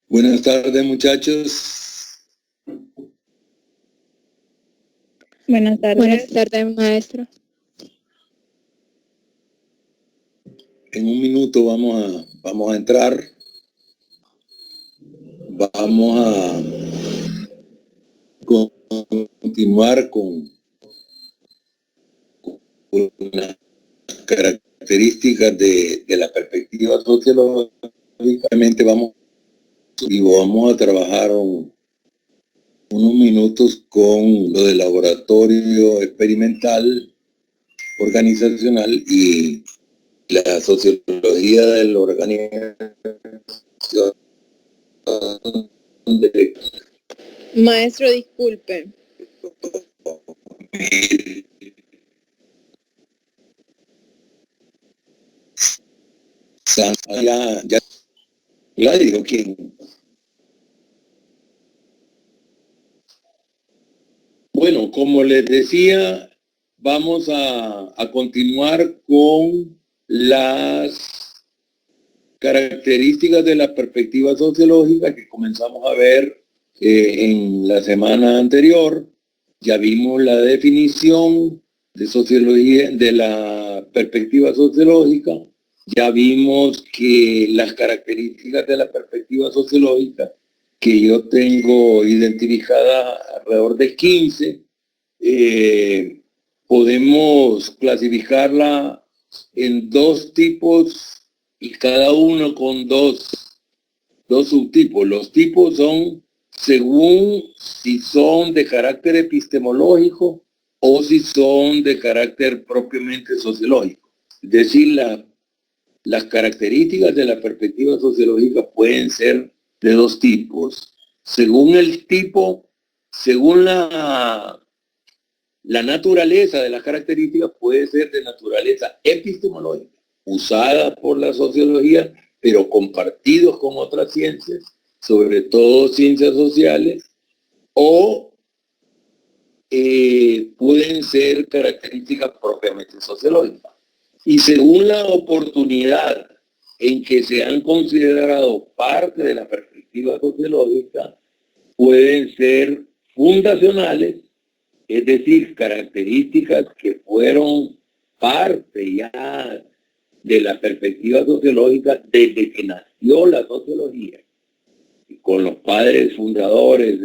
Buenas tardes, muchachos. Buenas tardes. Buenas tardes, maestro. En un minuto vamos a entrar. Vamos a continuar con unas características de la perspectiva sociológica. Vamos a trabajar unos minutos con lo del laboratorio experimental organizacional y la sociología del organización. Maestro, disculpe. Ya dijo quién. Bueno, como les decía, vamos a continuar con las características de la perspectiva sociológica que comenzamos a ver en la semana anterior. Ya vimos la definición de sociología, de la perspectiva sociológica. Ya vimos que las características de la perspectiva sociológica, que yo tengo identificadas alrededor de 15, podemos clasificarla en dos tipos y cada uno con dos subtipos. Los tipos son según si son de carácter epistemológico o si son de carácter propiamente sociológico. Es decir, las características de la perspectiva sociológica pueden ser de dos tipos. Según el tipo, según la naturaleza de las características, puede ser de naturaleza epistemológica, usada por la sociología, pero compartidos con otras ciencias, sobre todo ciencias sociales, o pueden ser características propiamente sociológicas. Y según la oportunidad en que se han considerado parte de la perspectiva sociológica, pueden ser fundacionales, es decir, características que fueron parte ya de la perspectiva sociológica desde que nació la sociología, con los padres fundadores,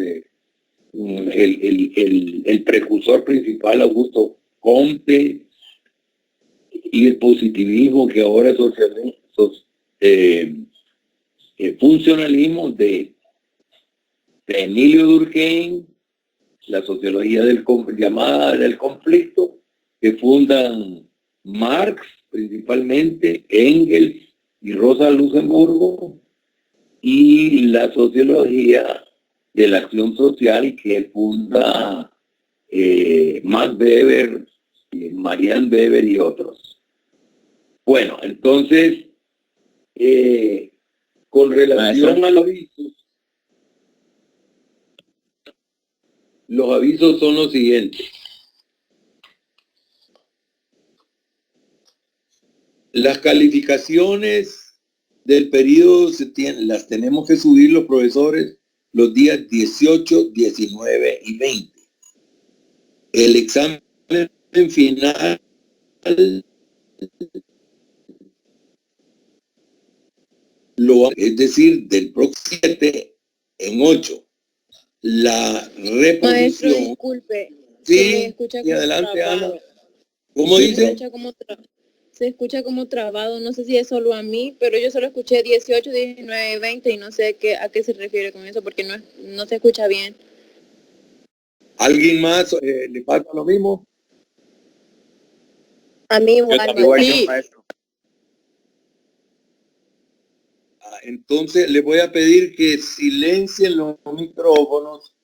el precursor principal, Augusto Comte, y el positivismo que ahora es funcionalismo de Emilio Durkheim, la sociología llamada del conflicto, que fundan Marx principalmente, Engels y Rosa Luxemburgo, y la sociología de la acción social que funda Max Weber, Marianne Weber y otros. Bueno, entonces, con relación a los avisos son los siguientes. Las calificaciones del periodo las tenemos que subir los profesores los días 18, 19 y 20. El examen final es decir, del próximo 7 en 8. La reposición. Maestro, disculpe. Sí, y adelante, Ana. ¿Cómo dice? Se escucha como trabado, no sé si es solo a mí, pero yo solo escuché 18, 19 y 20 y no sé a qué se refiere con eso porque no se escucha bien. ¿Alguien más le pasa lo mismo? A mí igual, sí. maestro. Entonces le voy a pedir que silencien los micrófonos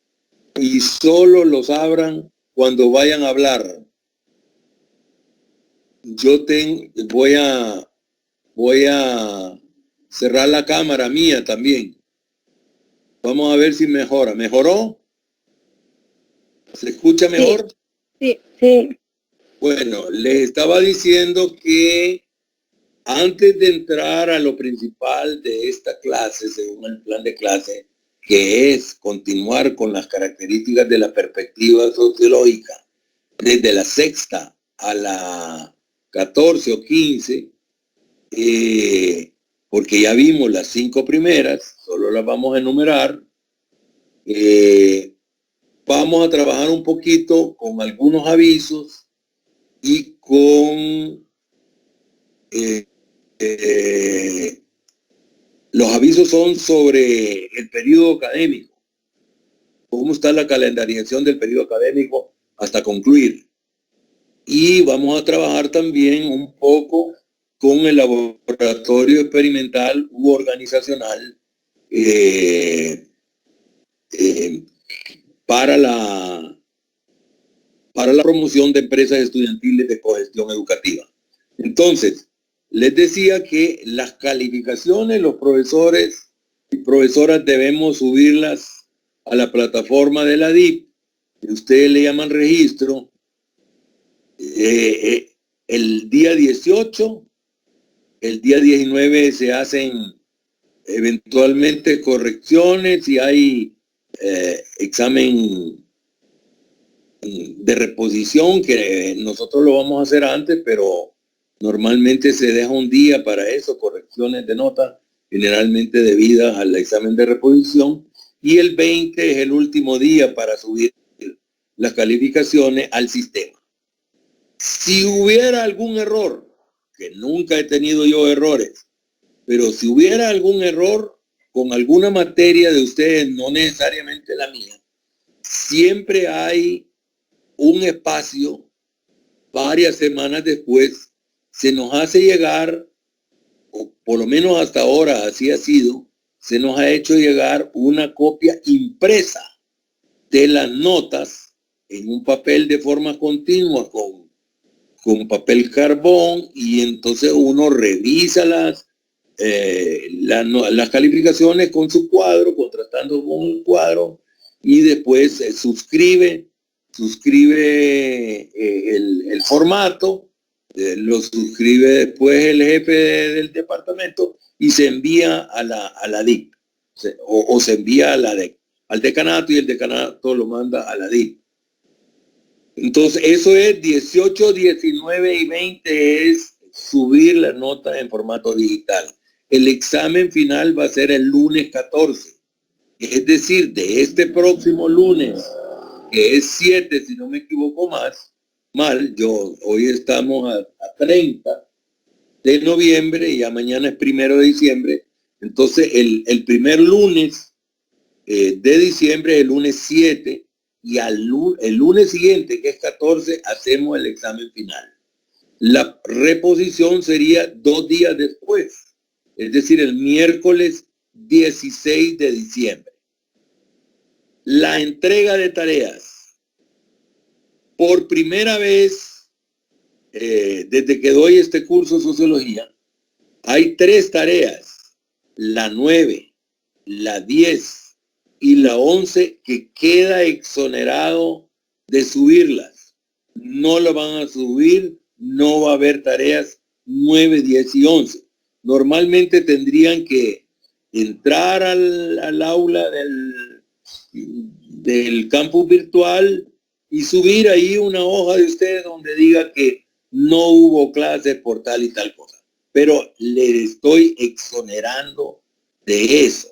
y solo los abran cuando vayan a hablar. Yo voy a cerrar la cámara mía también. Vamos a ver si mejora. ¿Mejoró? ¿Se escucha mejor? Sí. Bueno, les estaba diciendo que Antes de entrar a lo principal de esta clase, según el plan de clase, que es continuar con las características de la perspectiva sociológica, desde la sexta a la 14 o 15, porque ya vimos las 5 primeras, solo las vamos a enumerar. Vamos a trabajar un poquito con algunos avisos y con los avisos son sobre el periodo académico, cómo está la calendarización del periodo académico hasta concluir. Y vamos a trabajar también un poco con el laboratorio experimental u organizacional para la promoción de empresas estudiantiles de cogestión educativa. Entonces, les decía que las calificaciones, los profesores y profesoras debemos subirlas a la plataforma de la DIP, que ustedes le llaman registro, el día 18, el día 19 se hacen eventualmente correcciones y hay examen de reposición que nosotros lo vamos a hacer antes, pero normalmente se deja un día para eso, correcciones de nota, generalmente debidas al examen de reposición, y el 20 es el último día para subir las calificaciones al sistema. Si hubiera algún error, que nunca he tenido yo errores, pero si hubiera algún error con alguna materia de ustedes, no necesariamente la mía, siempre hay un espacio, varias semanas después, se nos hace llegar, o por lo menos hasta ahora así ha sido, se nos ha hecho llegar una copia impresa de las notas en un papel de forma continua con papel carbón, y entonces uno revisa las calificaciones con su cuadro, contrastando con el cuadro, y después suscribe el formato, lo suscribe después el jefe del departamento y se envía a la DIC, o se envía a la DEC, al decanato, y el decanato lo manda a la DIC. Entonces, eso es 18, 19 y 20 es subir la nota en formato digital. El examen final va a ser el lunes 14. Es decir, de este próximo lunes, que es 7, si no me equivoco mal, hoy estamos a 30 de noviembre y ya mañana es 1 de diciembre. Entonces, el primer lunes de diciembre, el lunes 7, y el lunes siguiente, que es 14, hacemos el examen final. La reposición sería 2 días después, es decir, el miércoles 16 de diciembre. La entrega de tareas. Por primera vez, desde que doy este curso de sociología, hay 3 tareas, la 9, la 10 y la 11, que queda exonerado de subirlas. No lo van a subir, no va a haber tareas 9, 10 y 11. Normalmente tendrían que entrar al aula del campus virtual y subir ahí una hoja de ustedes donde diga que no hubo clases por tal y tal cosa. Pero le estoy exonerando de eso.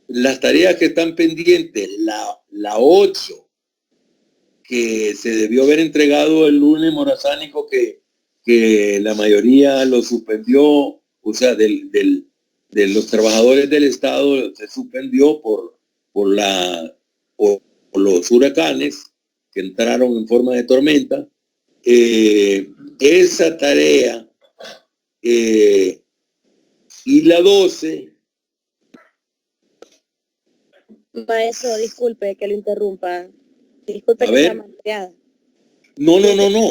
Las tareas que están pendientes, la 8, que se debió haber entregado el lunes morazánico, que la mayoría lo suspendió, o sea, de los trabajadores del Estado se suspendió por los huracanes que entraron en forma de tormenta. Esa tarea y la 12. Maestro, disculpe que lo interrumpa. Disculpe que sea malcriada. No.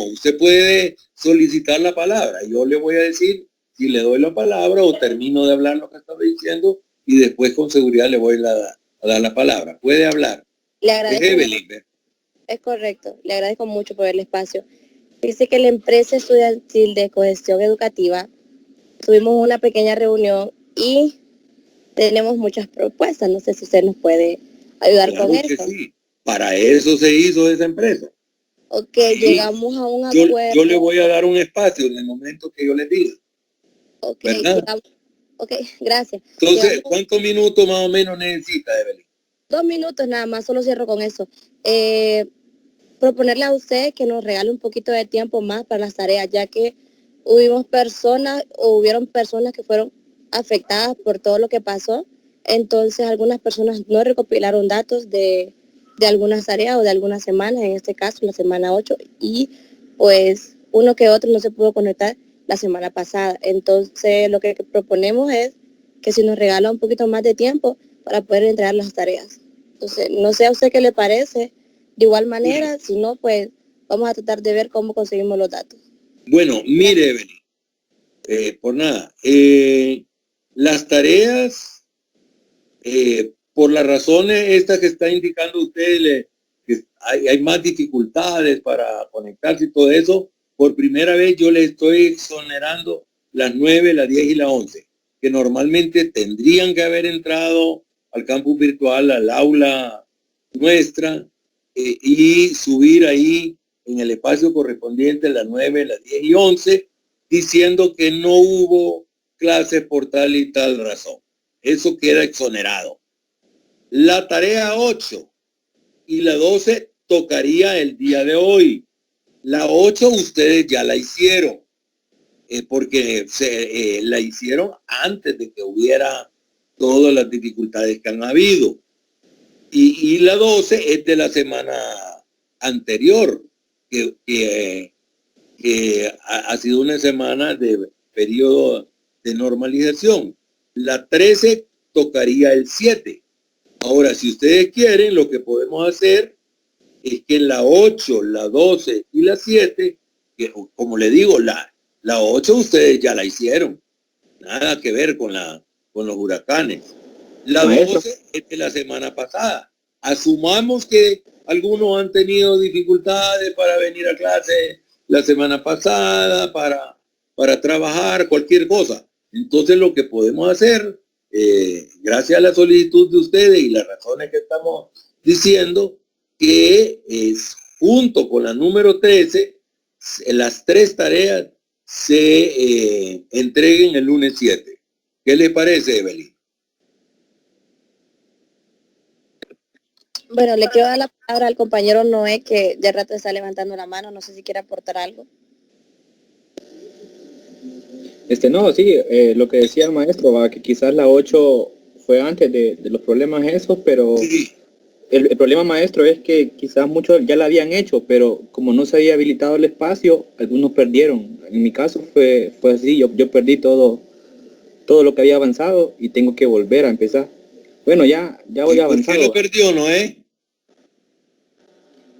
Usted puede solicitar la palabra. Yo le voy a decir si le doy la palabra o termino de hablar lo que estaba diciendo y después con seguridad le voy a dar la palabra. Puede hablar. Le agradezco. Es correcto. Le agradezco mucho por el espacio. Dice que la empresa estudiantil de cogestión educativa tuvimos una pequeña reunión y tenemos muchas propuestas. No sé si usted nos puede ayudar Claro con que eso. sí. Para eso se hizo esa empresa. Ok, Sí. llegamos a un Yo acuerdo. le voy a dar un espacio en el momento que yo les diga. Ok, ¿Verdad? ok, gracias. Entonces, ¿cuántos minutos más o menos necesita, Evelyn? 2 minutos nada más, solo cierro con eso. Proponerle a usted que nos regale un poquito de tiempo más para las tareas, ya que hubieron personas que fueron afectadas por todo lo que pasó. Entonces, algunas personas no recopilaron datos de algunas tareas o de algunas semanas, en este caso la semana 8, y pues uno que otro no se pudo conectar la semana pasada. Entonces, lo que proponemos es que si nos regala un poquito más de tiempo para poder entregar las tareas. Entonces, no sé a usted qué le parece. De igual manera, si no, pues vamos a tratar de ver cómo conseguimos los datos. Bueno, mire, Evelyn, por nada, las tareas, por las razones estas que está indicando usted, que hay más dificultades para conectarse y todo eso, por primera vez yo le estoy exonerando las 9, las 10 y las 11, que normalmente tendrían que haber entrado al campus virtual, al aula nuestra, y subir ahí en el espacio correspondiente las 9, las 10 y 11, diciendo que no hubo clases por tal y tal razón. Eso queda exonerado. La tarea 8 y la 12 tocaría el día de hoy. La 8 ustedes ya la hicieron, porque la hicieron antes de que hubiera todas las dificultades que han habido. Y la 12 es de la semana anterior, que ha sido una semana de periodo de normalización. La 13 tocaría el 7. Ahora, si ustedes quieren, lo que podemos hacer es que la 8, la 12 y la 7, que como le digo, la 8 ustedes ya la hicieron. Nada que ver con los huracanes. La 12 es de la semana pasada. Asumamos que algunos han tenido dificultades para venir a clase la semana pasada, para trabajar, cualquier cosa. Entonces lo que podemos hacer, gracias a la solicitud de ustedes y las razones que estamos diciendo, que es junto con la número 13, las 3 tareas se entreguen el lunes 7. ¿Qué le parece, Evelyn? Bueno, le quiero dar la palabra al compañero Noé, que de rato está levantando la mano. No sé si quiere aportar algo. No, sí, lo que decía el maestro, va, que quizás la 8 fue antes de los problemas esos, pero sí. el problema, maestro, es que quizás muchos ya la habían hecho, pero como no se había habilitado el espacio, algunos perdieron. En mi caso fue así, yo perdí todo lo que había avanzado y tengo que volver a empezar. Bueno, ya voy avanzando. ¿Por qué lo perdió, Noé?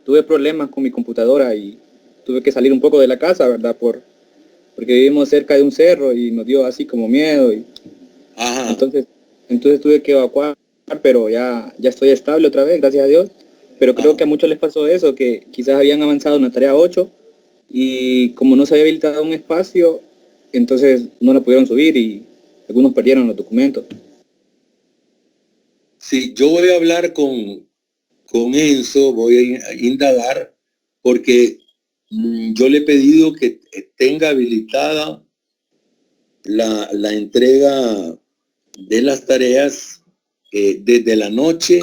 Tuve problemas con mi computadora y tuve que salir un poco de la casa, ¿verdad? Porque vivimos cerca de un cerro y nos dio así como miedo. Ajá. Entonces tuve que evacuar, pero ya estoy estable otra vez, gracias a Dios. Pero creo que a muchos les pasó eso, que quizás habían avanzado en la tarea 8 y como no se había habilitado un espacio, entonces no la pudieron subir y algunos perdieron los documentos. Sí, yo voy a hablar con Enzo, voy a indagar, porque yo le he pedido que tenga habilitada la entrega de las tareas desde la noche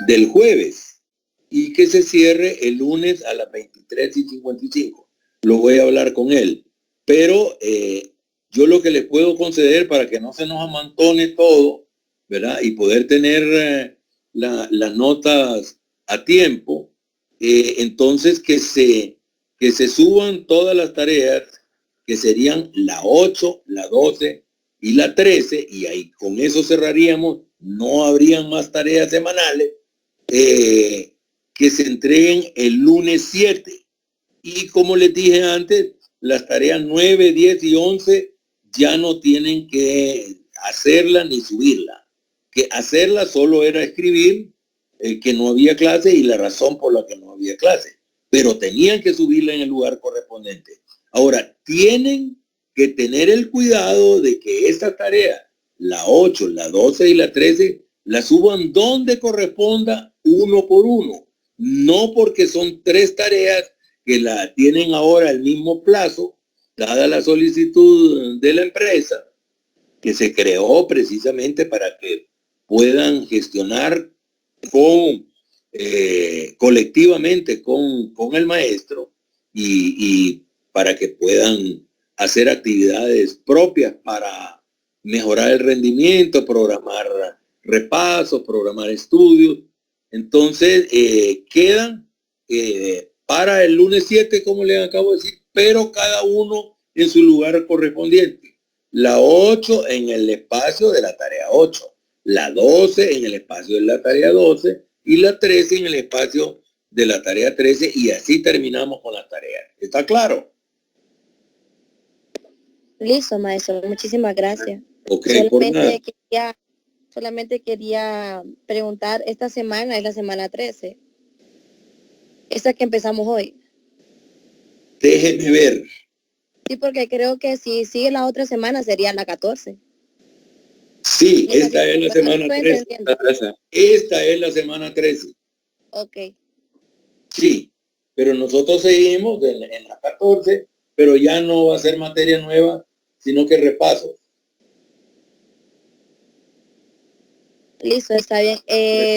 del jueves y que se cierre el lunes a las 23:55. Lo voy a hablar con él. Pero yo lo que le puedo conceder para que no se nos amantone todo, ¿verdad? Y poder tener las notas a tiempo, entonces que se suban todas las tareas, que serían la 8, la 12 y la 13, y ahí con eso cerraríamos, no habrían más tareas semanales, que se entreguen el lunes 7. Y como les dije antes, las tareas 9, 10 y 11 ya no tienen que hacerla ni subirla. Que hacerla solo era escribir que no había clase y la razón por la que no había clase. Pero tenían que subirla en el lugar correspondiente. Ahora, tienen que tener el cuidado de que esta tarea, la 8, la 12 y la 13, la suban donde corresponda uno por uno. No porque son 3 tareas que la tienen ahora el mismo plazo, dada la solicitud de la empresa, que se creó precisamente para que puedan gestionar colectivamente con el maestro y para que puedan hacer actividades propias para mejorar el rendimiento, programar repasos, programar estudios. Entonces, quedan para el lunes 7, como les acabo de decir, pero cada uno en su lugar correspondiente. La 8 en el espacio de la tarea 8, la 12 en el espacio de la tarea 12 y la 13 en el espacio de la tarea 13, y así terminamos con la tarea. ¿Está claro? Listo, maestro. Muchísimas gracias. Okay, solamente quería preguntar, esta semana es la semana 13. Esta que empezamos hoy. Déjeme ver. Sí, porque creo que si sigue la otra semana sería la 14. Sí, esta es la semana 13. Esta es la semana 13. Ok. Sí, pero nosotros seguimos en la 14, pero ya no va a ser materia nueva, sino que repaso. Listo, está bien.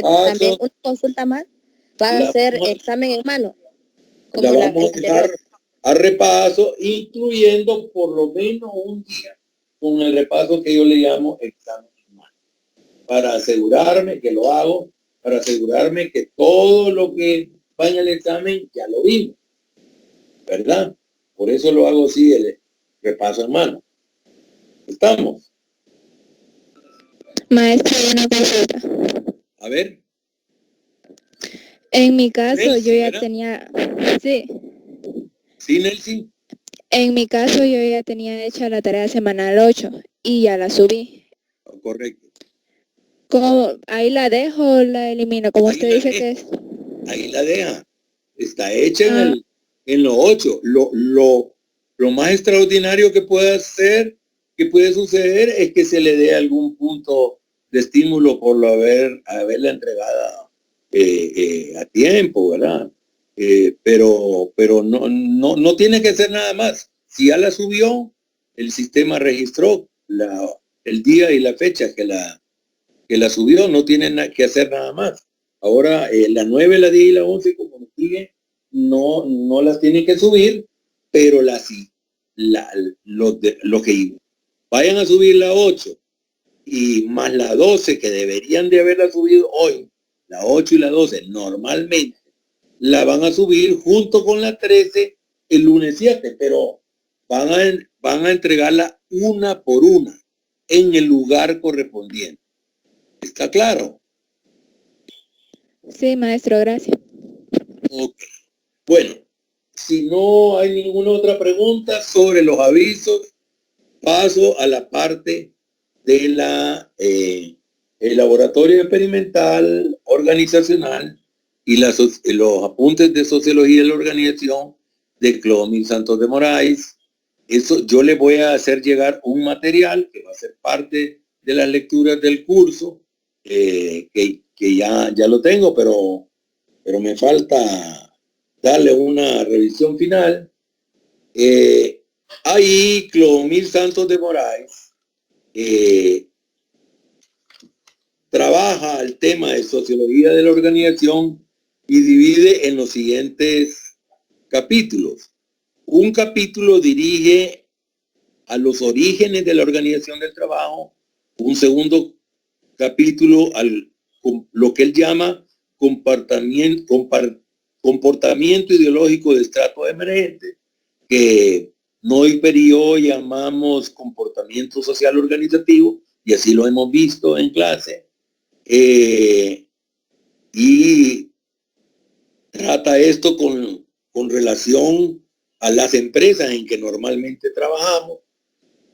También una consulta más. ¿Va a hacer examen en mano? La vamos a dejar a repaso, incluyendo por lo menos un día con el repaso que yo le llamo examen en mano. Para asegurarme que lo hago, para asegurarme que todo lo que va en el examen ya lo vimos, ¿verdad? Por eso lo hago así, el repaso en mano. ¿Estamos? Maestra, una consulta. A ver. En mi caso, Nelson, yo ya ¿verdad? tenía... Sí. Sí, Nelson. En mi caso, yo ya tenía hecha la tarea semanal 8 y ya la subí. Correcto. ¿Cómo? ¿Ahí la dejo o la elimino? Como usted dice que es. Ahí la deja. Está hecha en los 8. Lo más extraordinario que puede hacer, que puede suceder, es que se le dé algún punto de estímulo por lo haberla entregada a tiempo, ¿verdad? Pero no tiene que ser nada más. Si ya la subió, el sistema registró el día y la fecha que la subió, no tiene que hacer nada más. Ahora, la 9, la 10 y la 11, como nos sigue, no las tienen que subir, pero los que vayan a subir la 8 y más la 12, que deberían de haberla subido hoy, la 8 y la 12, normalmente, la van a subir junto con la 13 el lunes 7, pero van a entregarla una por una en el lugar correspondiente. ¿Está claro? Sí, maestro, gracias. Ok. Bueno, si no hay ninguna otra pregunta sobre los avisos, paso a la parte de el laboratorio experimental organizacional y los apuntes de sociología de la organización de Clomil Santos de Moraes. Eso yo le voy a hacer llegar un material que va a ser parte de las lecturas del curso, que ya lo tengo, pero me falta darle una revisión final. Ahí Clomil Santos de Moraes trabaja el tema de sociología de la organización y divide en los siguientes capítulos. Un capítulo dirige a los orígenes de la organización del trabajo, un segundo capítulo lo que él llama comportamiento ideológico de estrato emergente, que Neuper y yo llamamos comportamiento social organizativo, y así lo hemos visto en clase, y trata esto con relación a las empresas en que normalmente trabajamos.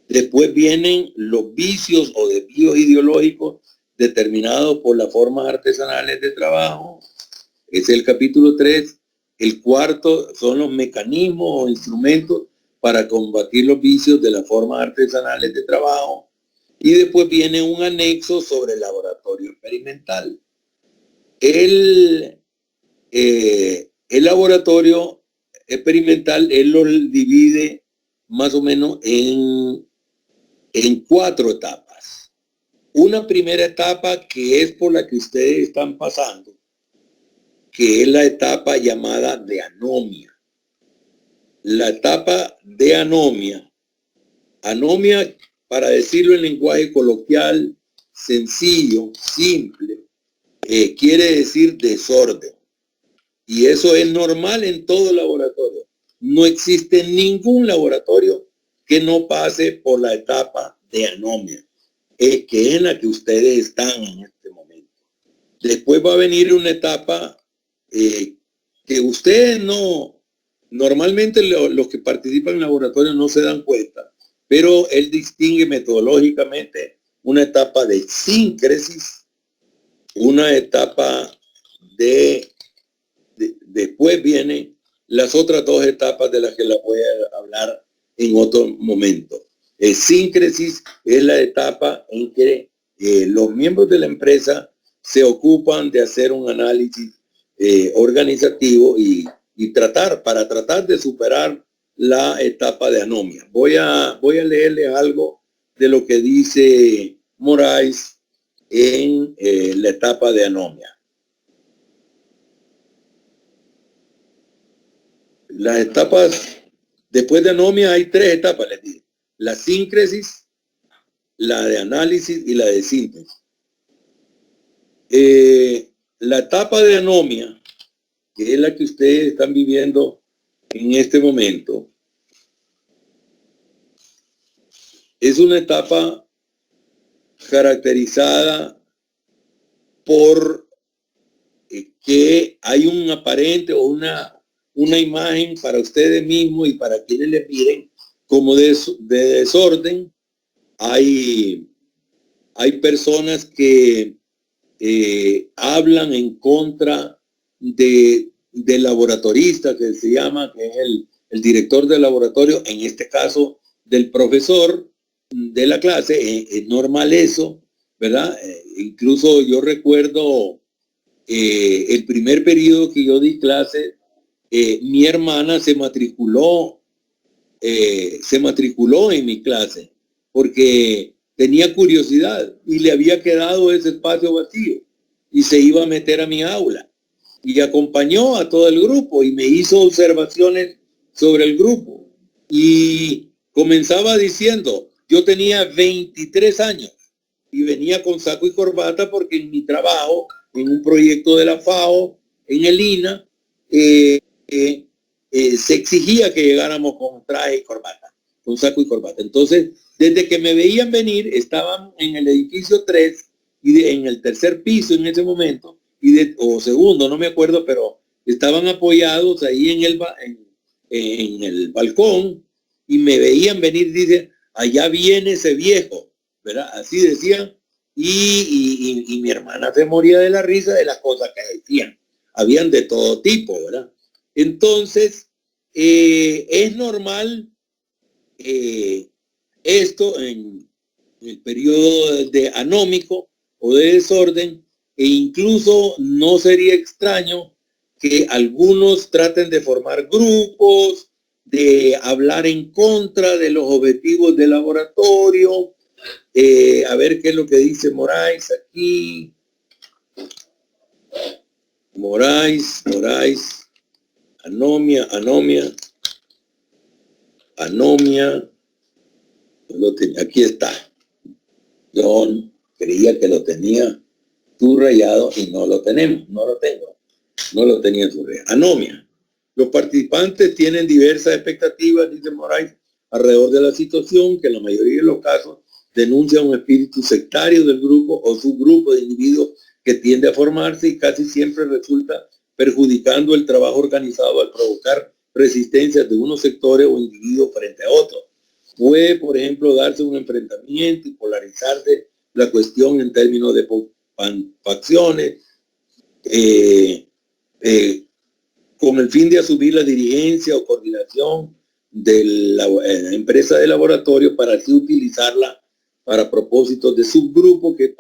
Después vienen los vicios o desvíos ideológicos determinados por las formas artesanales de trabajo. Es el capítulo 3. El cuarto son los mecanismos o instrumentos para combatir los vicios de las formas artesanales de trabajo. Y después viene un anexo sobre el laboratorio experimental. El laboratorio experimental, él lo divide más o menos en 4 etapas. Una primera etapa que es por la que ustedes están pasando, que es la etapa llamada de anomia. La etapa de anomia, para decirlo en lenguaje coloquial, sencillo, simple, quiere decir desorden. Y eso es normal en todo laboratorio. No existe ningún laboratorio que no pase por la etapa de anomia, que es en la que ustedes están en este momento. Después va a venir una etapa que ustedes normalmente los que participan en laboratorio no se dan cuenta, pero él distingue metodológicamente una etapa de síncresis, una etapa después vienen las otras 2 etapas de las que las voy a hablar en otro momento. Síncresis es la etapa en que los miembros de la empresa se ocupan de hacer un análisis organizativo y para tratar de superar la etapa de anomia. Voy a leerles algo de lo que dice Moraes en la etapa de anomia. Las etapas, después de anomia hay 3 etapas, les digo. La síncresis, la de análisis y la de síntesis. La etapa de anomia, que es la que ustedes están viviendo en este momento, es una etapa caracterizada por que hay un aparente o una imagen para ustedes mismos y para quienes les miren como de desorden. Hay personas que hablan en contra del laboratorista, que se llama, que es el director del laboratorio, en este caso del profesor de la clase. Es normal eso, ¿verdad? Incluso yo recuerdo el primer periodo que yo di clase, mi hermana se matriculó en mi clase porque tenía curiosidad y le había quedado ese espacio vacío y se iba a meter a mi aula y acompañó a todo el grupo y me hizo observaciones sobre el grupo y comenzaba diciendo, yo tenía 23 años y venía con saco y corbata porque en mi trabajo, en un proyecto de la FAO, en el INA, se exigía que llegáramos con traje y corbata, con saco y corbata. Entonces, desde que me veían venir, estaban en el edificio 3 y en el tercer piso en ese momento, o segundo, no me acuerdo, pero estaban apoyados ahí en el balcón y me veían venir, dicen, allá viene ese viejo, ¿verdad? Así decían, y mi hermana se moría de la risa de las cosas que decían. Habían de todo tipo, ¿verdad? Entonces, es normal esto en el periodo de anómico o de desorden, e incluso no sería extraño que algunos traten de formar grupos, de hablar en contra de los objetivos del laboratorio. A ver qué es lo que dice Moraes aquí. Moraes, anomia. Aquí está. Yo creía que lo tenía subrayado y no lo tenemos, no lo tenía subrayado. Anomia. Los participantes tienen diversas expectativas, dice Moraes, alrededor de la situación, que en la mayoría de los casos denuncia un espíritu sectario del grupo o subgrupo de individuos que tiende a formarse y casi siempre resulta perjudicando el trabajo organizado al provocar resistencias de unos sectores o individuos frente a otros. Puede, por ejemplo, darse un enfrentamiento y polarizarse la cuestión en términos de facciones, con el fin de asumir la dirigencia o coordinación de la empresa de laboratorio para así utilizarla para propósitos de subgrupo que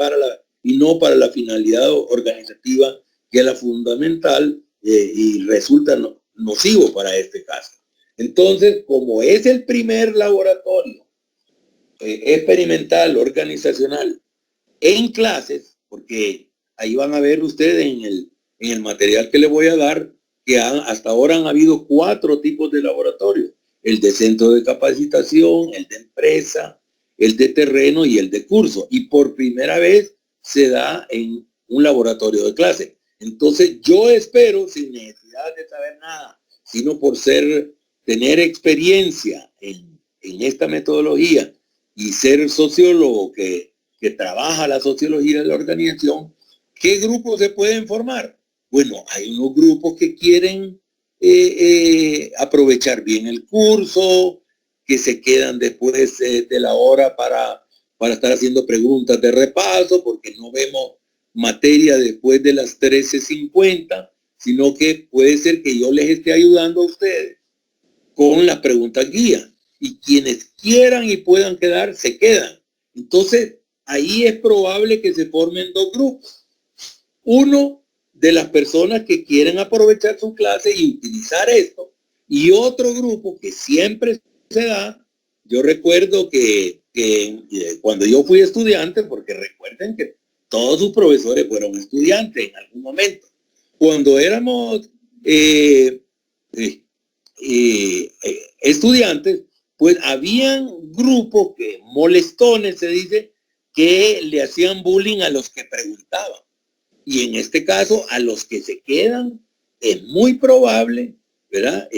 y no para la finalidad organizativa que es la fundamental y resulta nocivo para este caso. Entonces, como es el primer laboratorio experimental, organizacional, en clases, porque ahí van a ver ustedes en el material que les voy a dar, que hasta ahora han habido 4 tipos de laboratorios: el de centro de capacitación, el de empresa, el de terreno y el de curso. Y por primera vez se da en un laboratorio de clase. Entonces yo espero, sin necesidad de saber nada, sino por tener experiencia en esta metodología y ser sociólogo que trabaja la sociología de la organización, ¿qué grupos se pueden formar? Bueno, hay unos grupos que quieren aprovechar bien el curso, que se quedan después de la hora para estar haciendo preguntas de repaso, porque no vemos materia después de las 13:50, sino que puede ser que yo les esté ayudando a ustedes con las preguntas guía. Y quienes quieran y puedan quedar, se quedan. Entonces, ahí es probable que se formen 2 grupos. Uno de las personas que quieren aprovechar su clase y utilizar esto, y otro grupo que siempre se da. Yo recuerdo que cuando yo fui estudiante, porque recuerden que todos sus profesores fueron estudiantes en algún momento, cuando éramos estudiantes, pues habían grupos que molestones, se dice, que le hacían bullying a los que preguntaban. Y en este caso, a los que se quedan, es muy probable, ¿verdad?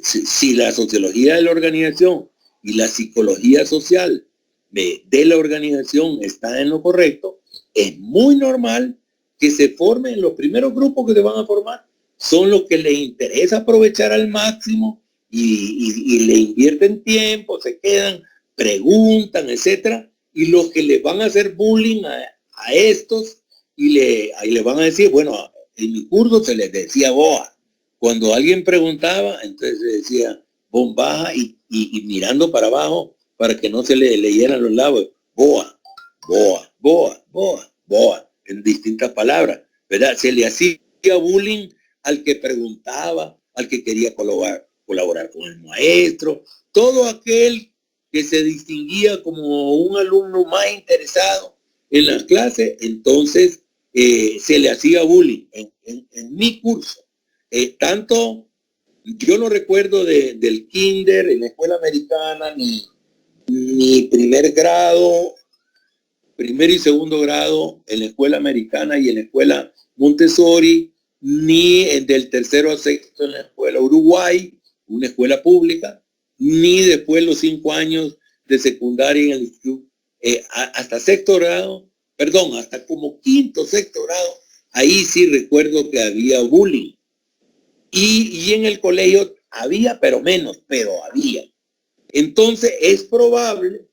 Si la sociología de la organización y la psicología social de la organización está en lo correcto, es muy normal que se formen. Los primeros grupos que se van a formar son los que les interesa aprovechar al máximo y le invierten tiempo, se quedan, preguntan, etcétera, y los que les van a hacer bullying a estos y le van a decir, bueno, en mi curso se les decía boa. Cuando alguien preguntaba, entonces se decía bombaja y mirando para abajo para que no se le leyeran los labios, boa, boa, boa, boa, boa, en distintas palabras, ¿verdad? Se le hacía bullying al que preguntaba, al que quería colaborar con el maestro, todo aquel que se distinguía como un alumno más interesado en las clases, entonces se le hacía bullying en mi curso. Tanto yo no recuerdo del kinder en la escuela americana, ni primer grado, primero y segundo grado en la escuela americana y en la escuela Montessori, ni del tercero a sexto en la escuela Uruguay, una escuela pública, ni después los 5 años de secundaria en el instituto, hasta sexto grado, perdón, hasta como quinto, sexto grado, ahí sí recuerdo que había bullying. Y en el colegio había, pero menos, pero había. Entonces es probable,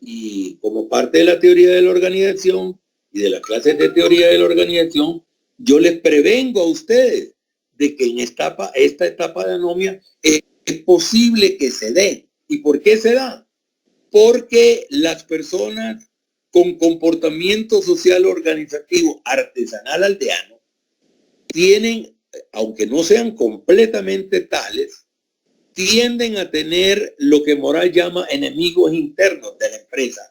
y como parte de la teoría de la organización y de las clases de teoría de la organización, yo les prevengo a ustedes de que en esta etapa de anomia es posible que se dé. ¿Y por qué se da? Porque las personas con comportamiento social organizativo artesanal aldeano tienen, aunque no sean completamente tales, tienden a tener lo que Moral llama enemigos internos de la empresa,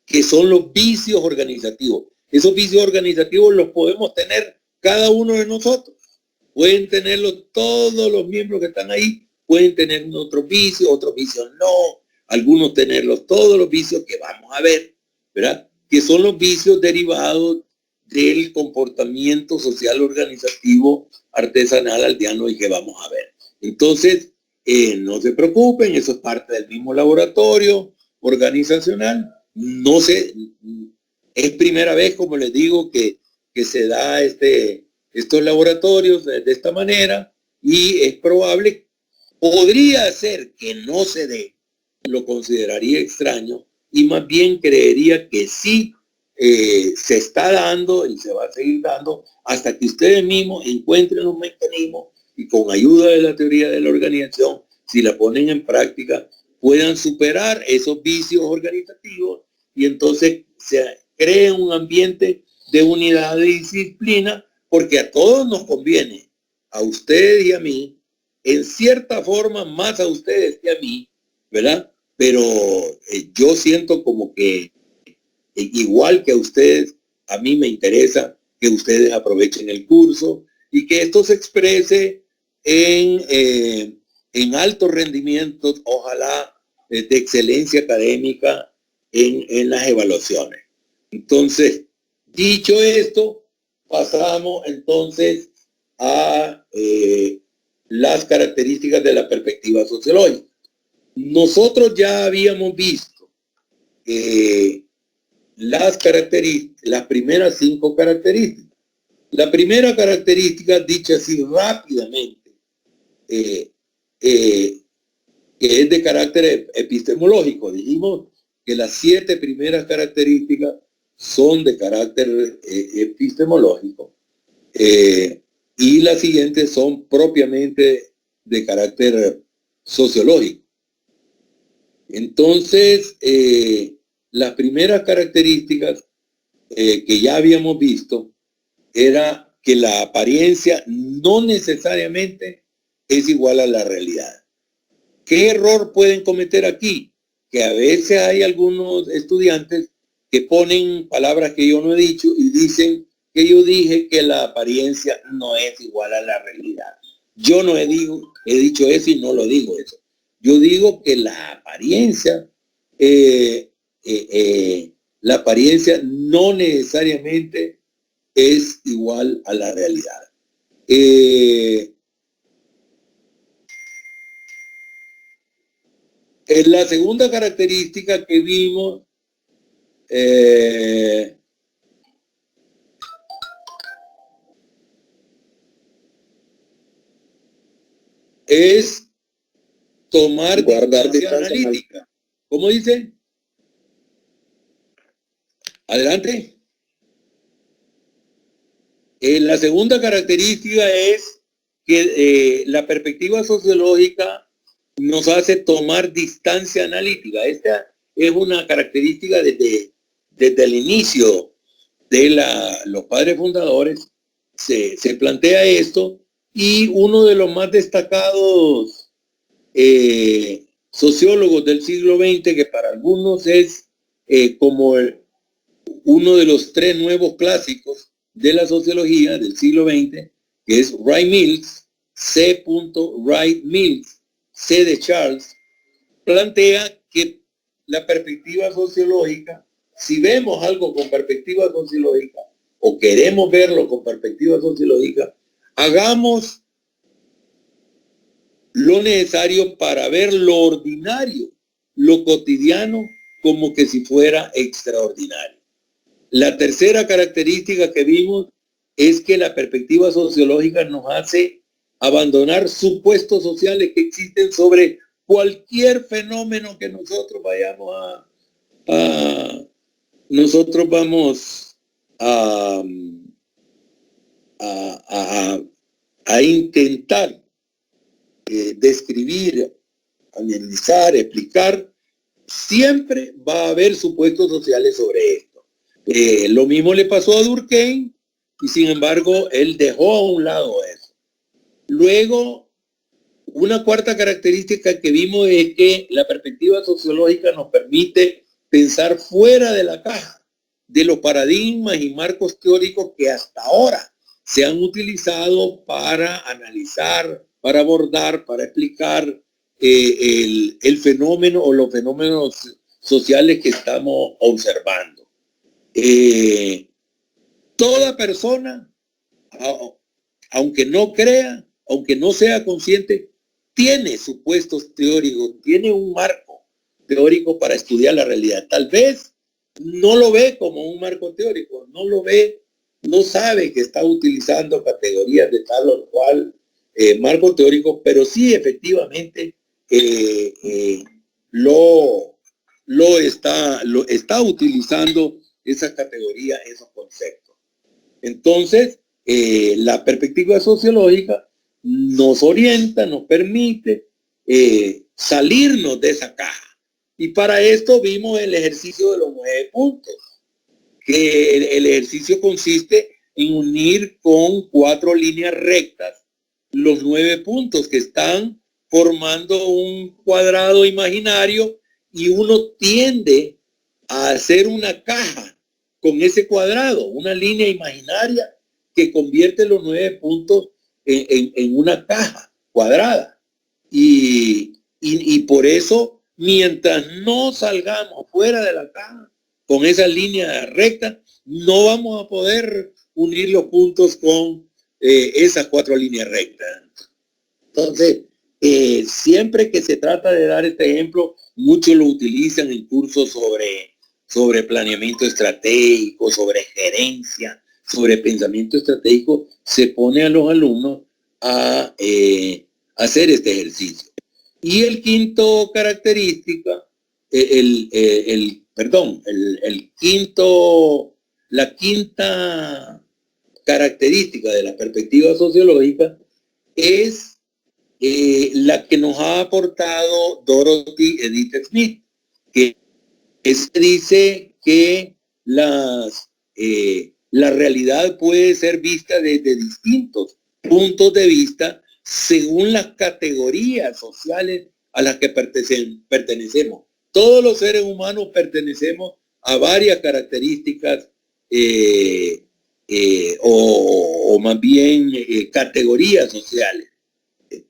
que son los vicios organizativos. Esos vicios organizativos los podemos tener cada uno de nosotros. Pueden tenerlos todos los miembros que están ahí, pueden tener otros vicios no, algunos tenerlos todos los vicios que vamos a ver, ¿verdad? Que son los vicios derivados del comportamiento social organizativo artesanal aldeano y que vamos a ver. Entonces, no se preocupen, eso es parte del mismo laboratorio organizacional. No sé, es primera vez, como les digo, que se da estos laboratorios de esta manera y es probable, podría ser que no se dé, lo consideraría extraño y más bien creería que sí se está dando y se va a seguir dando hasta que ustedes mismos encuentren los mecanismos y con ayuda de la teoría de la organización si la ponen en práctica, puedan superar esos vicios organizativos y entonces se cree un ambiente de unidad, de disciplina, porque a todos nos conviene, a ustedes y a mí, en cierta forma más a ustedes que a mí, ¿verdad? Pero yo siento como que igual que a ustedes, a mí me interesa que ustedes aprovechen el curso y que esto se exprese en altos rendimientos, ojalá de excelencia académica en las evaluaciones. Entonces, dicho esto, pasamos entonces a las características de la perspectiva sociológica. Nosotros ya habíamos visto las primeras 5 características. La primera característica, dicha así rápidamente, que es de carácter epistemológico. Dijimos que las 7 primeras características son de carácter epistemológico y las siguientes son propiamente de carácter sociológico. Entonces, las primeras características que ya habíamos visto era que la apariencia no necesariamente es igual a la realidad. ¿Qué error pueden cometer aquí? Que a veces hay algunos estudiantes que ponen palabras que yo no he dicho y dicen que yo dije que la apariencia no es igual a la realidad. Yo no he dicho eso y no lo digo eso. Yo digo que la apariencia no necesariamente es igual a la realidad. La segunda característica que vimos es tomar distancia analítica. ¿Cómo dice? Adelante. La segunda característica es que la perspectiva sociológica nos hace tomar distancia analítica. Esta es una característica desde el inicio de los padres fundadores. Se plantea esto y uno de los más destacados sociólogos del siglo XX, que para algunos es como uno de los 3 nuevos clásicos de la sociología del siglo XX, que es Wright Mills, C. Wright Mills, C de Charles, plantea que la perspectiva sociológica, si vemos algo con perspectiva sociológica o queremos verlo con perspectiva sociológica, hagamos lo necesario para ver lo ordinario, lo cotidiano, como que si fuera extraordinario. La tercera característica que vimos es que la perspectiva sociológica nos hace abandonar supuestos sociales que existen sobre cualquier fenómeno que nosotros vayamos a intentar describir, analizar, explicar. Siempre va a haber supuestos sociales sobre esto. Lo mismo le pasó a Durkheim y sin embargo él dejó a un lado eso. Luego, una cuarta característica que vimos es que la perspectiva sociológica nos permite pensar fuera de la caja, de los paradigmas y marcos teóricos que hasta ahora se han utilizado para analizar, para abordar, para explicar el fenómeno o los fenómenos sociales que estamos observando. Toda persona, aunque no crea, aunque no sea consciente, tiene supuestos teóricos, tiene un marco teórico para estudiar la realidad. Tal vez no lo ve como un marco teórico, no lo ve, no sabe que está utilizando categorías de tal o cual marco teórico, pero sí efectivamente lo está utilizando esas categorías, esos conceptos. Entonces, la perspectiva sociológica nos orienta, nos permite salirnos de esa caja. Y para esto vimos el ejercicio de los 9 puntos, que el ejercicio consiste en unir con 4 líneas rectas los 9 puntos que están formando un cuadrado imaginario, y uno tiende a hacer una caja con ese cuadrado, una línea imaginaria que convierte los 9 puntos en una caja cuadrada. Y por eso, mientras no salgamos fuera de la caja con esa línea recta, no vamos a poder unir los puntos con esas 4 líneas rectas. Entonces, siempre que se trata de dar este ejemplo, muchos lo utilizan en cursos sobre planeamiento estratégico, sobre gerencia, sobre pensamiento estratégico. Se pone a los alumnos a hacer este ejercicio. Y el quinto característica, la quinta característica de la perspectiva sociológica es la que nos ha aportado Dorothy Edith Smith, que dice que la realidad puede ser vista desde distintos puntos de vista según las categorías sociales a las que pertenecemos. Todos los seres humanos pertenecemos a varias características o más bien categorías sociales.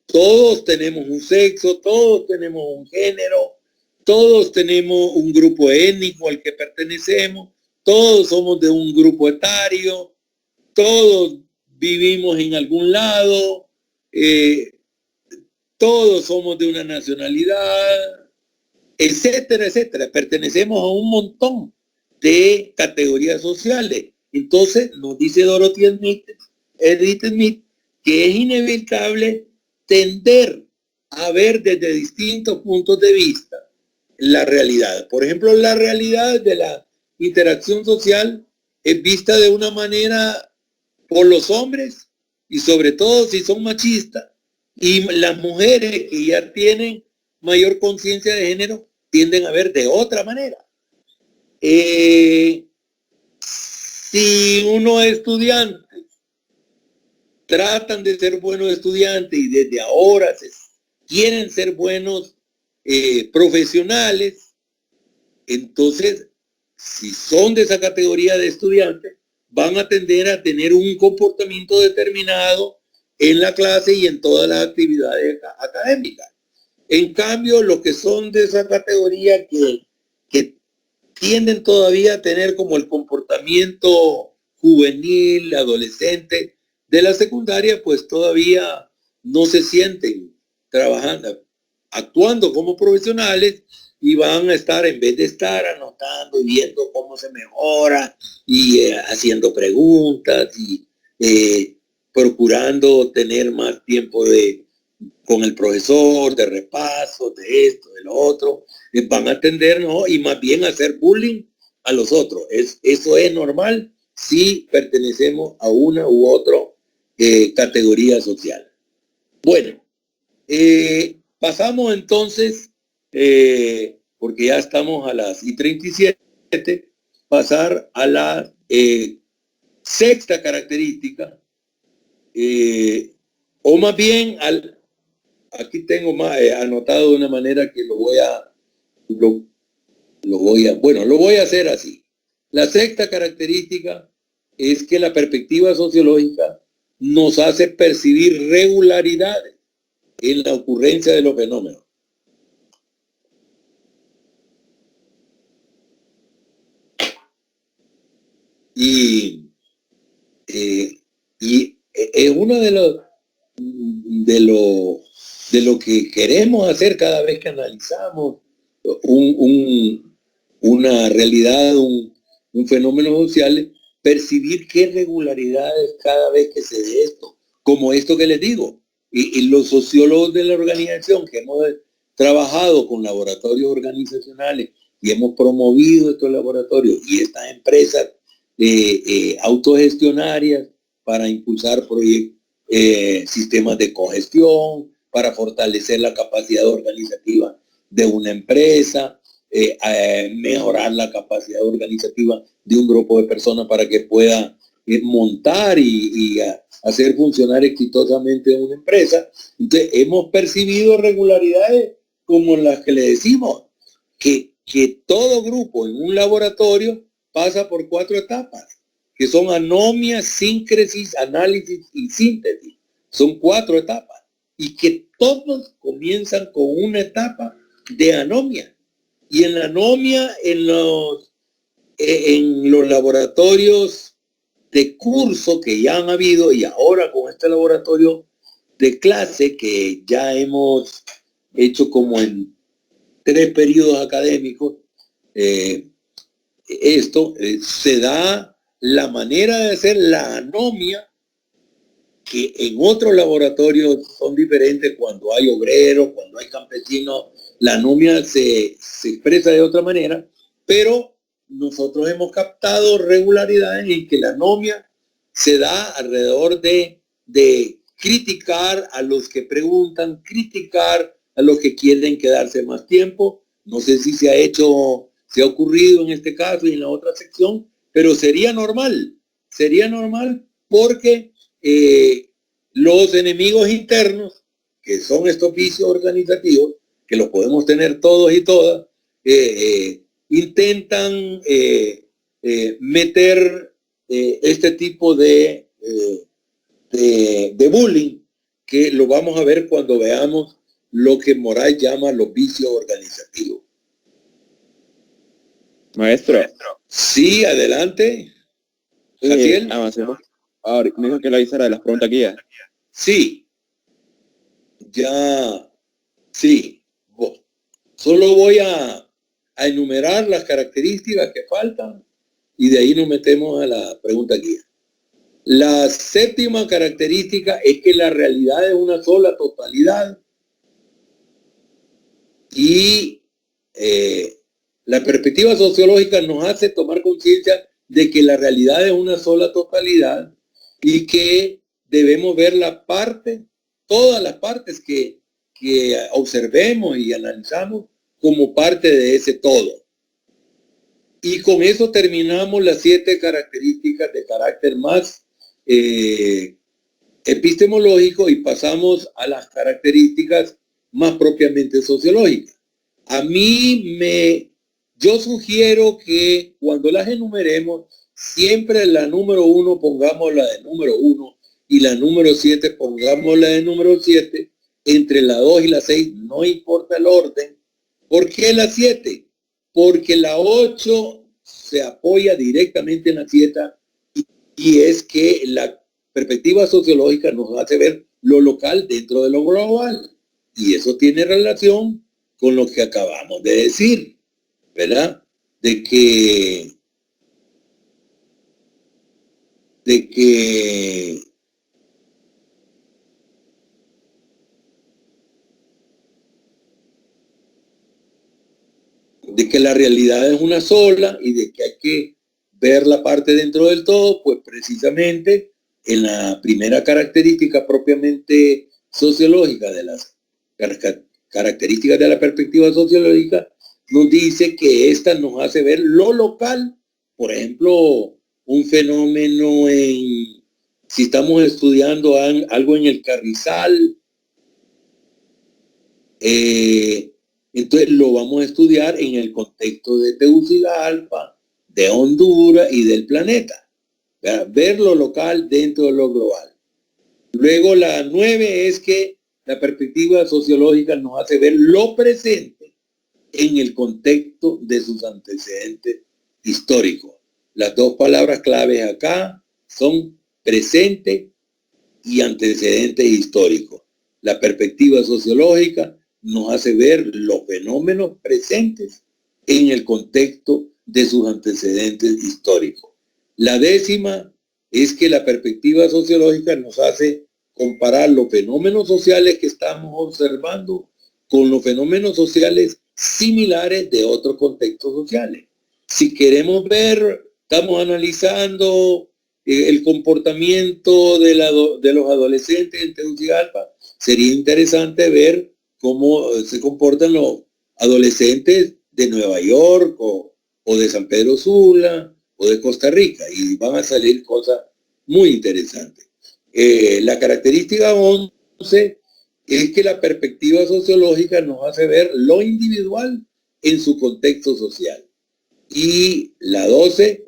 Todos tenemos un sexo, todos tenemos un género, todos tenemos un grupo étnico al que pertenecemos, todos somos de un grupo etario, todos vivimos en algún lado, todos somos de una nacionalidad, etcétera, etcétera. Pertenecemos a un montón de categorías sociales. Entonces, nos dice Dorothy Edith Smith, que es inevitable tender a ver desde distintos puntos de vista la realidad. Por ejemplo, la realidad de la interacción social es vista de una manera por los hombres, y sobre todo si son machistas, y las mujeres que ya tienen mayor conciencia de género tienden a ver de otra manera. Si unos estudiantes tratan de ser buenos estudiantes y desde ahora quieren ser buenos profesionales, entonces, si son de esa categoría de estudiantes, van a tender a tener un comportamiento determinado en la clase y en todas las actividades académicas. En cambio, los que son de esa categoría que tienden todavía a tener como el comportamiento juvenil, adolescente de la secundaria, pues todavía no se sienten trabajando, actuando como profesionales, y van a estar, en vez de estar anotando y viendo cómo se mejora y haciendo preguntas y procurando tener más tiempo con el profesor, de repaso, de esto, de lo otro, van a tender, ¿no? Y más bien a hacer bullying a los otros. Eso es normal si pertenecemos a una u otra categoría social. Bueno, pasamos entonces, porque ya estamos a las 37, pasar a la sexta característica, o más bien aquí tengo más anotado de una manera que lo voy a hacer así. La sexta característica es que la perspectiva sociológica nos hace percibir regularidades en la ocurrencia de los fenómenos. Y es uno de lo que queremos hacer cada vez que analizamos una realidad, un fenómeno social, percibir qué regularidades cada vez que se dé esto, como esto que les digo. Y los sociólogos de la organización que hemos trabajado con laboratorios organizacionales y hemos promovido estos laboratorios y estas empresas autogestionarias para impulsar sistemas de cogestión, para fortalecer la capacidad organizativa de una empresa, mejorar la capacidad organizativa de un grupo de personas para que pueda montar y hacer funcionar exitosamente una empresa. Entonces, hemos percibido regularidades como las que le decimos, que todo grupo en un laboratorio pasa por 4 etapas, que son anomia, síncresis, análisis y síntesis. Son 4 etapas y que todos comienzan con una etapa de anomia. Y en la anomia, en los laboratorios de curso que ya han habido y ahora con este laboratorio de clase que ya hemos hecho como en 3 periodos académicos, se da la manera de hacer la anomia, que en otros laboratorios son diferentes. Cuando hay obreros, cuando hay campesinos, la anomia se expresa de otra manera, pero nosotros hemos captado regularidades en que la anomia se da alrededor de criticar a los que preguntan, criticar a los que quieren quedarse más tiempo. No sé si se ha ocurrido en este caso y en la otra sección, pero sería normal porque los enemigos internos, que son estos vicios organizativos, que los podemos tener todos y todas, intentan meter este tipo de bullying, que lo vamos a ver cuando veamos lo que Morais llama los vicios organizativos. Maestro. Sí, adelante. Sí, avancemos. Ahora, me dijo que le avisara de las preguntas aquí ya. Sí. Sí. Solo voy a enumerar las características que faltan y de ahí nos metemos a la pregunta guía. La 7ª característica es que la realidad es una sola totalidad y la perspectiva sociológica nos hace tomar conciencia de que la realidad es una sola totalidad y que debemos ver todas las partes que observemos y analizamos como parte de ese todo. Y con eso terminamos las 7 características de carácter más epistemológico y pasamos a las características más propiamente sociológicas. Yo sugiero que cuando las enumeremos, siempre la número 1 pongamos la de número 1 y la número 7 pongamos la de número 7, entre la 2 y la 6, no importa el orden. ¿Por qué la 7? Porque la 8 se apoya directamente en la 7 y es que la perspectiva sociológica nos hace ver lo local dentro de lo global. Y eso tiene relación con lo que acabamos de decir, ¿verdad? De que la realidad es una sola y de que hay que ver la parte dentro del todo, pues precisamente en la primera característica propiamente sociológica de las características de la perspectiva sociológica, nos dice que esta nos hace ver lo local, por ejemplo, un fenómeno si estamos estudiando algo en el Carrizal, entonces lo vamos a estudiar en el contexto de Tegucigalpa, de Honduras y del planeta. ¿Verdad? Ver lo local dentro de lo global. Luego la 9 es que la perspectiva sociológica nos hace ver lo presente en el contexto de sus antecedentes históricos. Las 2 palabras claves acá son presente y antecedentes históricos. La perspectiva sociológica nos hace ver los fenómenos presentes en el contexto de sus antecedentes históricos. La 10ª es que la perspectiva sociológica nos hace comparar los fenómenos sociales que estamos observando con los fenómenos sociales similares de otros contextos sociales. Si queremos ver, estamos analizando el comportamiento de los adolescentes en Tegucigalpa, sería interesante ver cómo se comportan los adolescentes de Nueva York o de San Pedro Sula o de Costa Rica, y van a salir cosas muy interesantes. La característica 11 es que la perspectiva sociológica nos hace ver lo individual en su contexto social. Y la 12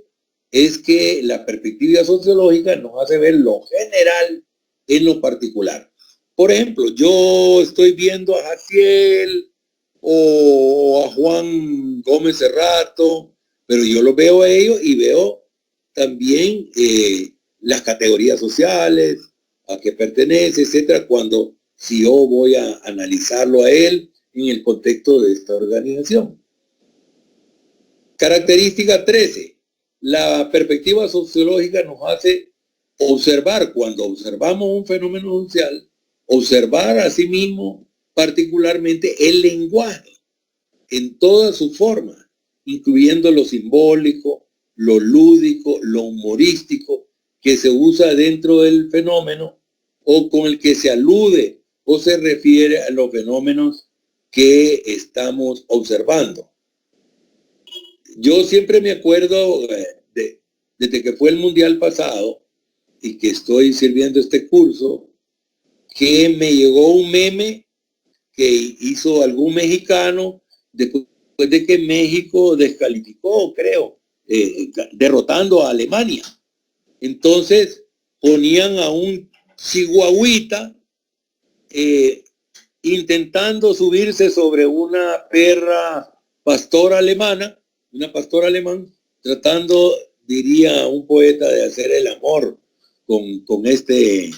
es que la perspectiva sociológica nos hace ver lo general en lo particular. Por ejemplo, yo estoy viendo a Jaciel o a Juan Gómez Cerrato, pero yo los veo a ellos y veo también las categorías sociales, a qué pertenece, etcétera, cuando si yo voy a analizarlo a él en el contexto de esta organización. Característica 13. La perspectiva sociológica nos hace observar, cuando observamos un fenómeno social, observar a sí mismo particularmente el lenguaje en todas sus formas, incluyendo lo simbólico, lo lúdico, lo humorístico, que se usa dentro del fenómeno o con el que se alude o se refiere a los fenómenos que estamos observando. Yo siempre me acuerdo desde que fue el mundial pasado y que estoy sirviendo este curso, que me llegó un meme que hizo algún mexicano después de que México descalificó, creo, derrotando a Alemania. Entonces ponían a un chihuahuita intentando subirse sobre una perra pastora alemana, una pastora alemán, tratando, diría un poeta, de hacer el amor con este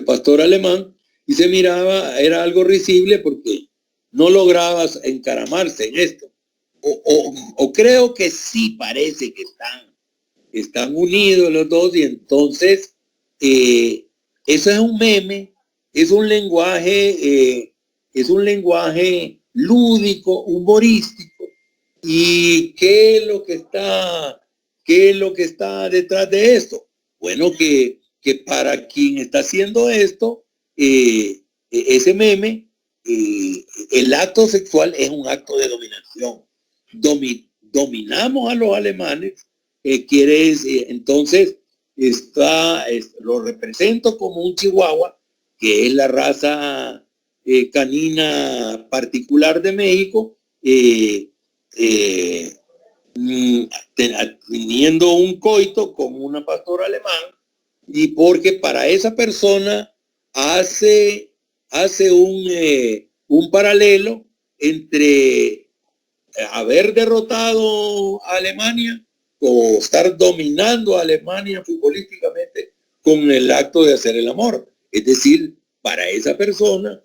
pastor alemán, y se miraba, era algo risible porque no lograba encaramarse en esto. O creo que sí parece que están unidos los dos, y entonces eso es un meme, es un lenguaje lúdico, humorístico. ¿Y qué es lo que está detrás de esto? Bueno, que para quien está haciendo esto, ese meme, el acto sexual es un acto de dominación. Dominamos a los alemanes, entonces lo represento como un chihuahua, que es la raza canina particular de México, teniendo un coito con una pastora alemán, y porque para esa persona hace un paralelo entre haber derrotado a Alemania o estar dominando a Alemania futbolísticamente con el acto de hacer el amor. Es decir, para esa persona,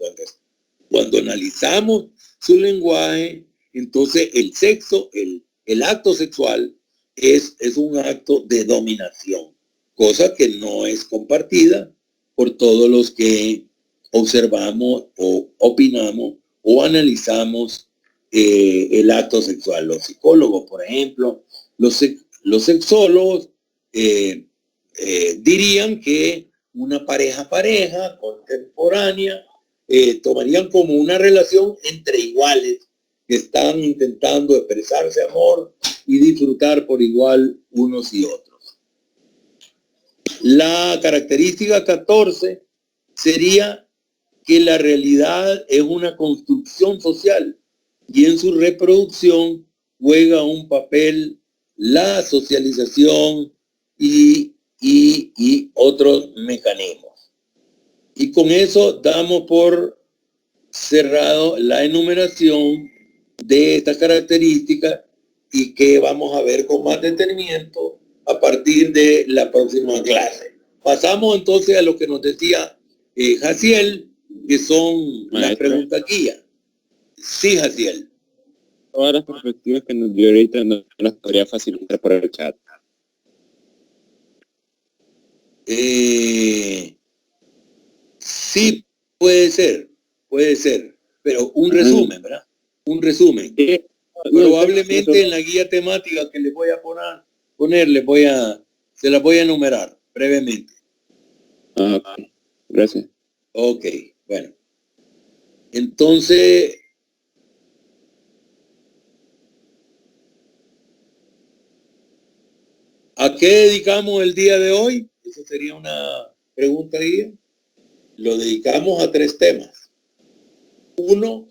cuando analizamos su lenguaje, entonces el sexo, el acto sexual es un acto de dominación, cosa que no es compartida por todos los que observamos o opinamos o analizamos el acto sexual. Los psicólogos, por ejemplo, los sexólogos dirían que una pareja contemporánea tomarían como una relación entre iguales que están intentando expresarse amor y disfrutar por igual unos y otros. La característica 14 sería que la realidad es una construcción social y en su reproducción juega un papel la socialización y otros mecanismos. Y con eso damos por cerrado la enumeración de estas características, y que vamos a ver con más detenimiento a partir de la próxima clase. Pasamos entonces a lo que nos decía Jaciel, que son las preguntas guía. Sí, Jaciel. Todas las perspectivas que nos dio ahorita no las podría facilitar por el chat. Sí, puede ser, pero un resumen, ¿verdad? Un resumen. Probablemente en la guía temática que les voy a poner, se las voy a enumerar brevemente. Okay. Gracias. Ok, bueno. Entonces, ¿a qué dedicamos el día de hoy? Esa sería una pregunta guía. Lo dedicamos a 3 temas. Uno,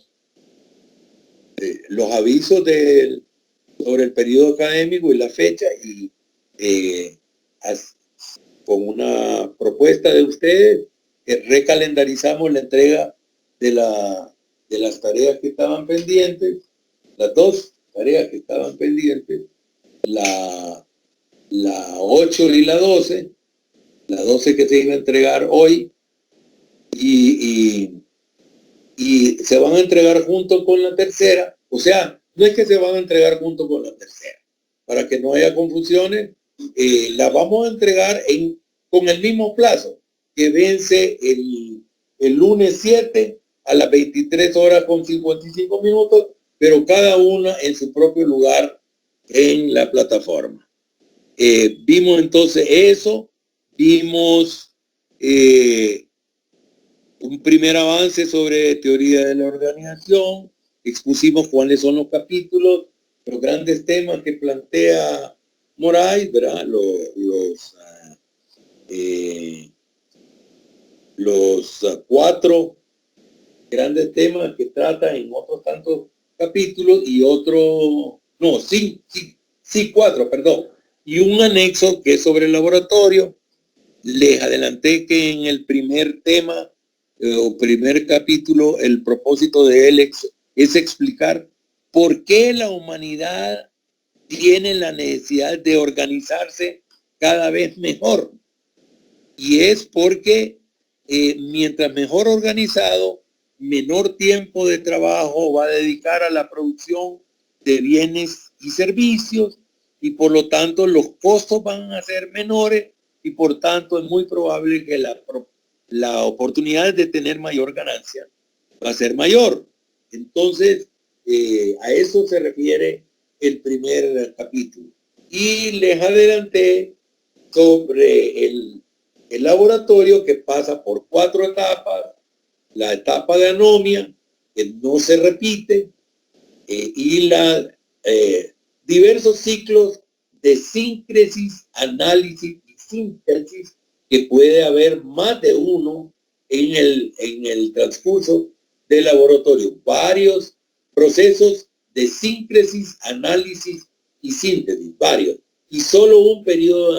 los avisos sobre el periodo académico y la fecha, y con una propuesta de ustedes, que recalendarizamos la entrega de las tareas que estaban pendientes, las 2 tareas que estaban pendientes, la 8 y la 12 que se iba a entregar hoy, y se van a entregar junto con la tercera. O sea, no es que se van a entregar junto con la tercera, para que no haya confusiones, la vamos a entregar con el mismo plazo, que vence el lunes 7 a las 23 horas con 55 minutos, pero cada una en su propio lugar en la plataforma. Vimos entonces eso, vimos un primer avance sobre teoría de la organización, expusimos cuáles son los capítulos, los grandes temas que plantea Moraes, ¿verdad? Los 4 grandes temas que trata en otros tantos capítulos y sí, 4, perdón, y un anexo que es sobre el laboratorio. Les adelanté que en el primer tema o primer capítulo, el propósito de él es explicar por qué la humanidad tiene la necesidad de organizarse cada vez mejor. Y es porque mientras mejor organizado, menor tiempo de trabajo va a dedicar a la producción de bienes y servicios, y por lo tanto los costos van a ser menores, y por tanto es muy probable que la oportunidad de tener mayor ganancia va a ser mayor. Entonces, a eso se refiere el primer capítulo. Y les adelanté sobre el laboratorio, que pasa por 4 etapas. La etapa de anomia, que no se repite, y diversos ciclos de síncresis, análisis y síntesis, que puede haber más de uno en el transcurso del laboratorio. Varios procesos de síncresis, análisis y síntesis, varios. Y solo un periodo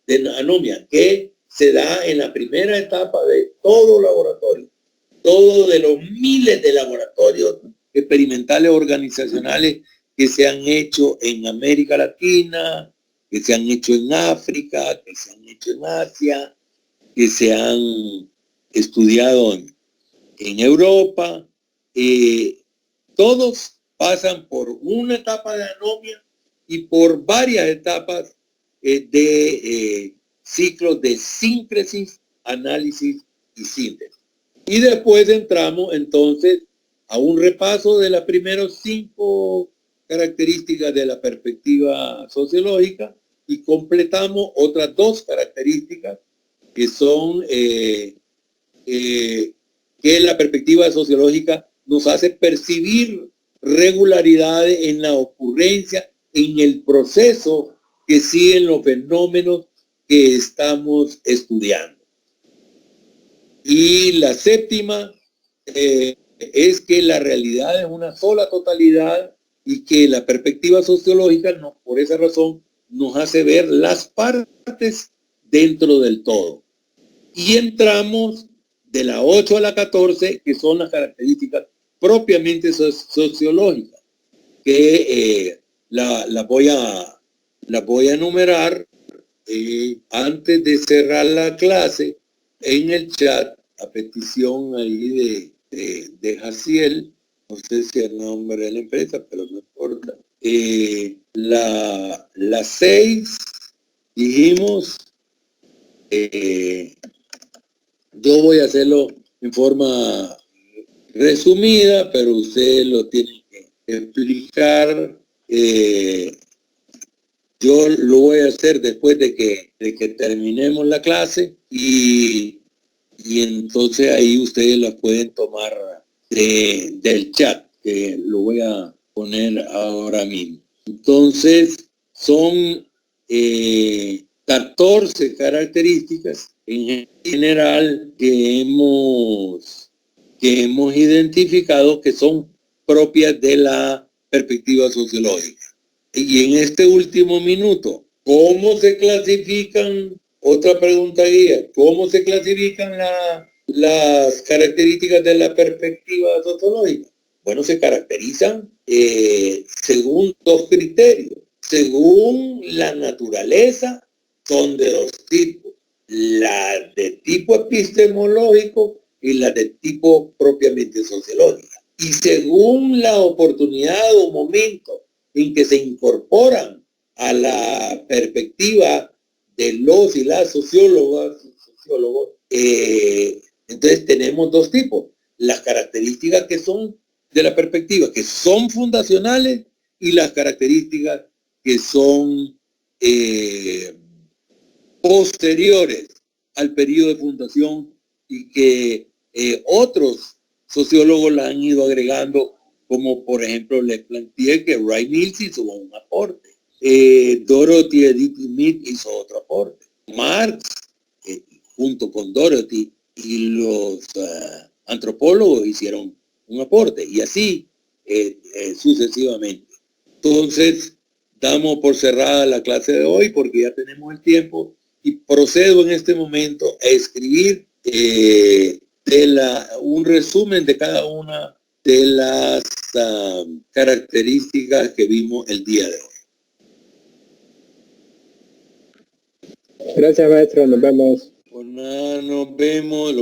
de anomia que se da en la primera etapa de todo laboratorio. Todo de los miles de laboratorios experimentales organizacionales que se han hecho en América Latina, que se han hecho en África, que se han hecho en Asia, que se han estudiado en Europa. Todos pasan por una etapa de anomia y por varias etapas de ciclos de síncresis, análisis y síntesis. Y después entramos entonces a un repaso de las primeras 5 características de la perspectiva sociológica, y completamos otras 2 características que son que la perspectiva sociológica nos hace percibir regularidades en la ocurrencia, en el proceso que siguen los fenómenos que estamos estudiando. Y la séptima es que la realidad es una sola totalidad, y que la perspectiva sociológica, por esa razón, nos hace ver las partes dentro del todo. Y entramos de la 8 a la 14, que son las características propiamente sociológicas, que la voy a enumerar antes de cerrar la clase en el chat, a petición ahí de Jaciel. No sé si el nombre de la empresa, pero no importa. La 6, dijimos, yo voy a hacerlo en forma resumida, pero ustedes lo tienen que explicar. Yo lo voy a hacer después de que terminemos la clase, y y entonces ahí ustedes las pueden tomar del chat, que lo voy a poner ahora mismo. Entonces, son 14 características en general que hemos identificado que son propias de la perspectiva sociológica. Y en este último minuto, ¿cómo se clasifican? Otra pregunta guía, ¿cómo se clasifican las características de la perspectiva sociológica? Bueno, se caracterizan según dos criterios. Según la naturaleza, son de dos tipos. La de tipo epistemológico y la de tipo propiamente sociológica. Y según la oportunidad o momento en que se incorporan a la perspectiva de los y las sociólogos, entonces tenemos dos tipos. Las características que son de la perspectiva, que son fundacionales, y las características que son posteriores al periodo de fundación y que otros sociólogos la han ido agregando, como por ejemplo les planteé que Wright Mills hizo un aporte, Dorothy Edith Smith hizo otro aporte, Marx junto con Dorothy y los antropólogos hicieron un aporte, y así sucesivamente. Entonces, damos por cerrada la clase de hoy porque ya tenemos el tiempo, y procedo en este momento a escribir un resumen de cada una de las características que vimos el día de hoy. Gracias, maestro. Nos vemos. Pues nada, nos vemos.